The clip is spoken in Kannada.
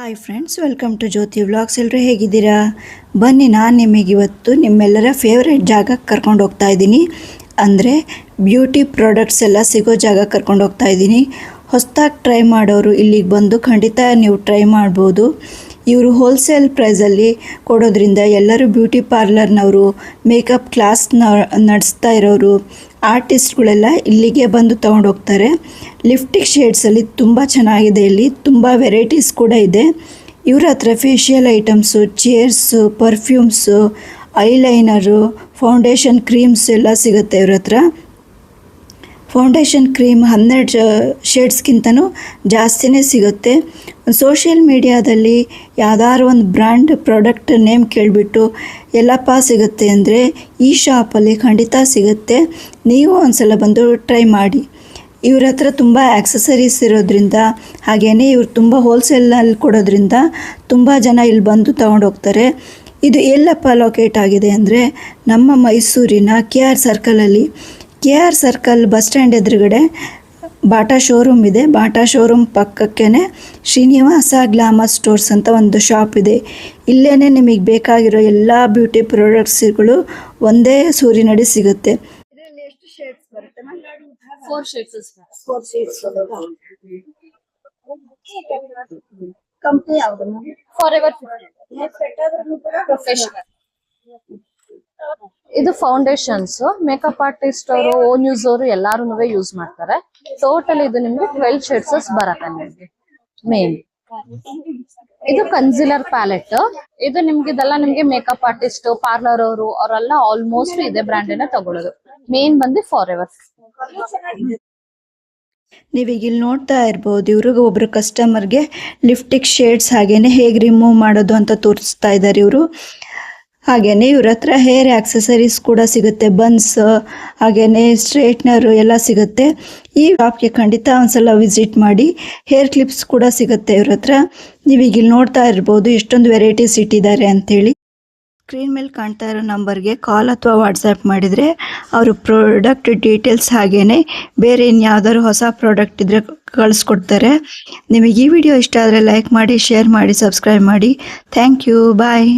Hi friends, welcome to Jyothi vlogs. ಎಲ್ಲರೂ ಹೇಗಿದ್ದೀರಾ? ಬನ್ನಿ, ನಾನು ನಿಮಗಿವತ್ತು ನಿಮ್ಮೆಲ್ಲರ ಫೇವ್ರೆಟ್ ಜಾಗಕ್ಕೆ ಕರ್ಕೊಂಡು ಹೋಗ್ತಾ ಇದ್ದೀನಿ. ಅಂದರೆ ಬ್ಯೂಟಿ ಪ್ರಾಡಕ್ಟ್ಸ್ ಎಲ್ಲ ಸಿಗೋ ಜಾಗಕ್ಕೆ ಕರ್ಕೊಂಡು ಹೋಗ್ತಾ ಇದ್ದೀನಿ. ಹೊಸದಾಗಿ ಟ್ರೈ ಮಾಡೋರು ಇಲ್ಲಿಗೆ ಬಂದು ಖಂಡಿತ ನೀವು ಟ್ರೈ ಮಾಡ್ಬೋದು. ಇವರು ಹೋಲ್ಸೇಲ್ ಪ್ರೈಸಲ್ಲಿ ಕೊಡೋದ್ರಿಂದ ಎಲ್ಲರೂ ಬ್ಯೂಟಿ ಪಾರ್ಲರ್ನವರು, ಮೇಕಪ್ ಕ್ಲಾಸ್ ನಡೆಸ್ತಾ ಇರೋರು, ಆರ್ಟಿಸ್ಟ್ಗಳೆಲ್ಲ ಇಲ್ಲಿಗೆ ಬಂದು ತೊಗೊಂಡೋಗ್ತಾರೆ. ಲಿಫ್ಟಿಕ್ ಶೇಡ್ಸಲ್ಲಿ ತುಂಬ ಚೆನ್ನಾಗಿದೆ. ಇಲ್ಲಿ ತುಂಬ ವೆರೈಟೀಸ್ ಕೂಡ ಇದೆ. ಇವ್ರ ಹತ್ರ facial items, chairs, perfumes, eyeliner, foundation creams ಎಲ್ಲ ಸಿಗುತ್ತೆ ಇವ್ರ ಹತ್ರ. ಫೌಂಡೇಶನ್ ಕ್ರೀಮ್ 12 ಶೇಡ್ಸ್ಗಿಂತನೂ ಜಾಸ್ತಿನೇ ಸಿಗುತ್ತೆ. ಸೋಷಿಯಲ್ ಮೀಡಿಯಾದಲ್ಲಿ ಯಾವ್ದಾದ್ರು ಒಂದು ಬ್ರ್ಯಾಂಡ್ ಪ್ರಾಡಕ್ಟ್ ನೇಮ್ ಕೇಳಿಬಿಟ್ಟು ಎಲ್ಲಪ್ಪ ಸಿಗುತ್ತೆ ಅಂದರೆ ಈ ಶಾಪಲ್ಲಿ ಖಂಡಿತ ಸಿಗುತ್ತೆ. ನೀವು ಒಂದ್ಸಲ ಬಂದು ಟ್ರೈ ಮಾಡಿ. ಇವ್ರ ಹತ್ರ ತುಂಬ ಆಕ್ಸಸರೀಸ್ ಇರೋದ್ರಿಂದ, ಹಾಗೆಯೇ ಇವ್ರು ತುಂಬ ಹೋಲ್ಸೇಲ್ನಲ್ಲಿ ಕೊಡೋದ್ರಿಂದ ತುಂಬ ಜನ ಇಲ್ಲಿ ಬಂದು ತೊಗೊಂಡೋಗ್ತಾರೆ. ಇದು ಎಲ್ಲಪ್ಪ ಲೊಕೇಟ್ ಆಗಿದೆ ಅಂದರೆ ನಮ್ಮ ಮೈಸೂರಿನ KR ಸರ್ಕಲಲ್ಲಿ. KR ಸರ್ಕಲ್ ಬಸ್ ಸ್ಟ್ಯಾಂಡ್ ಎದುರುಗಡೆ ಬಾಟಾ ಶೋರೂಮ್ ಇದೆ. ಬಾಟಾ ಶೋರೂಮ್ ಪಕ್ಕಕ್ಕೇ ಶ್ರೀನಿವಾಸ ಗ್ಲಾಮರ್ ಸ್ಟೋರ್ಸ್ ಅಂತ ಒಂದು ಶಾಪ್ ಇದೆ. ಇಲ್ಲೇ ನಿಮಗೆ ಬೇಕಾಗಿರೋ ಎಲ್ಲ ಬ್ಯೂಟಿ ಪ್ರಾಡಕ್ಟ್ಸ್ಗಳು ಒಂದೇ ಸೂರಿನಡಿ ಸಿಗುತ್ತೆ. ಇದರಲ್ಲಿ ಎಷ್ಟು ಶೇಡ್ಸ್ ಬರುತ್ತೆ? 4 shades. 4 ಶೇಡ್ಸ್. ಕಂಪನಿ ಯಾವುದು? Forever Professional. ಇದು ಫೌಂಡೇಶನ್ಸ್ ಮೇಕಪ್ ಆರ್ಟಿಸ್ಟ್ ಅವರು, ಓನ್ ಯೂಸ್ ಅವರು ಎಲ್ಲಾರು ಯೂಸ್ ಮಾಡ್ತಾರೆ. ಟೋಟಲ್ ಇದು ನಿಮ್ಗೆ 12 ಶೇಡ್ಸಸ್ ಬರುತ್ತೆ ನಿಮ್ಗೆ. ಮೇನ್ ಇದು ಕನ್ಸಿಲರ್ ಪ್ಯಾಲೆಟ್. ಇದು ಇದೆಲ್ಲ ನಿಮ್ಗೆ ಮೇಕಪ್ ಆರ್ಟಿಸ್ಟ್, ಪಾರ್ಲರ್ ಅವರು ಅವರೆಲ್ಲ ಆಲ್ಮೋಸ್ಟ್ ಇದೇ ಬ್ರ್ಯಾಂಡ್ ತಗೊಳ್ಳೋದು. ಮೇನ್ ಬಂದು ಫಾರೆವರ್. ನೀವೀಗ ಇಲ್ಲಿ ನೋಡ್ತಾ ಇರ್ಬೋದು, ಇವ್ರಿಗೆ ಒಬ್ರು ಕಸ್ಟಮರ್ಗೆ ಲಿಫ್ಟಿಕ್ ಶೇಡ್ಸ್ ಹಾಗೇನೆ ಹೇಗೆ ರಿಮೂವ್ ಮಾಡೋದು ಅಂತ ತೋರಿಸ್ತಾ ಇದ್ದಾರೆ ಇವರು. ಹಾಗೆಯೇ ಇವ್ರ ಹತ್ರ ಹೇರ್ ಆಕ್ಸೆಸರೀಸ್ ಕೂಡ ಸಿಗುತ್ತೆ. ಬನ್ಸ್ ಹಾಗೆಯೇ ಸ್ಟ್ರೇಟ್ನರು ಎಲ್ಲ ಸಿಗುತ್ತೆ. ಈ ಶಾಪ್ಗೆ ಖಂಡಿತ ಒಂದ್ಸಲ ವಿಸಿಟ್ ಮಾಡಿ. ಹೇರ್ ಕ್ಲಿಪ್ಸ್ ಕೂಡ ಸಿಗುತ್ತೆ ಇವ್ರ ಹತ್ರ. ನೀವೀಗ ಇಲ್ಲಿ ನೋಡ್ತಾ ಇರ್ಬೋದು ಎಷ್ಟೊಂದು ವೆರೈಟೀಸ್ ಇಟ್ಟಿದ್ದಾರೆ ಅಂಥೇಳಿ. ಸ್ಕ್ರೀನ್ ಮೇಲೆ ಕಾಣ್ತಾ ಇರೋ ನಂಬರ್ಗೆ ಕಾಲ್ ಅಥವಾ ವಾಟ್ಸಪ್ ಮಾಡಿದರೆ ಅವರು ಪ್ರಾಡಕ್ಟ್ ಡೀಟೇಲ್ಸ್ ಹಾಗೆಯೇ ಬೇರೆ ಇನ್ಯಾವುದಾದ್ರು ಹೊಸ ಪ್ರಾಡಕ್ಟ್ ಇದ್ದರೆ ಕಳಿಸ್ಕೊಡ್ತಾರೆ. ನಿಮಗೆ ಈ ವಿಡಿಯೋ ಇಷ್ಟ ಆದರೆ ಲೈಕ್ ಮಾಡಿ, ಶೇರ್ ಮಾಡಿ, ಸಬ್ಸ್ಕ್ರೈಬ್ ಮಾಡಿ. Thank you. ಬಾಯ್.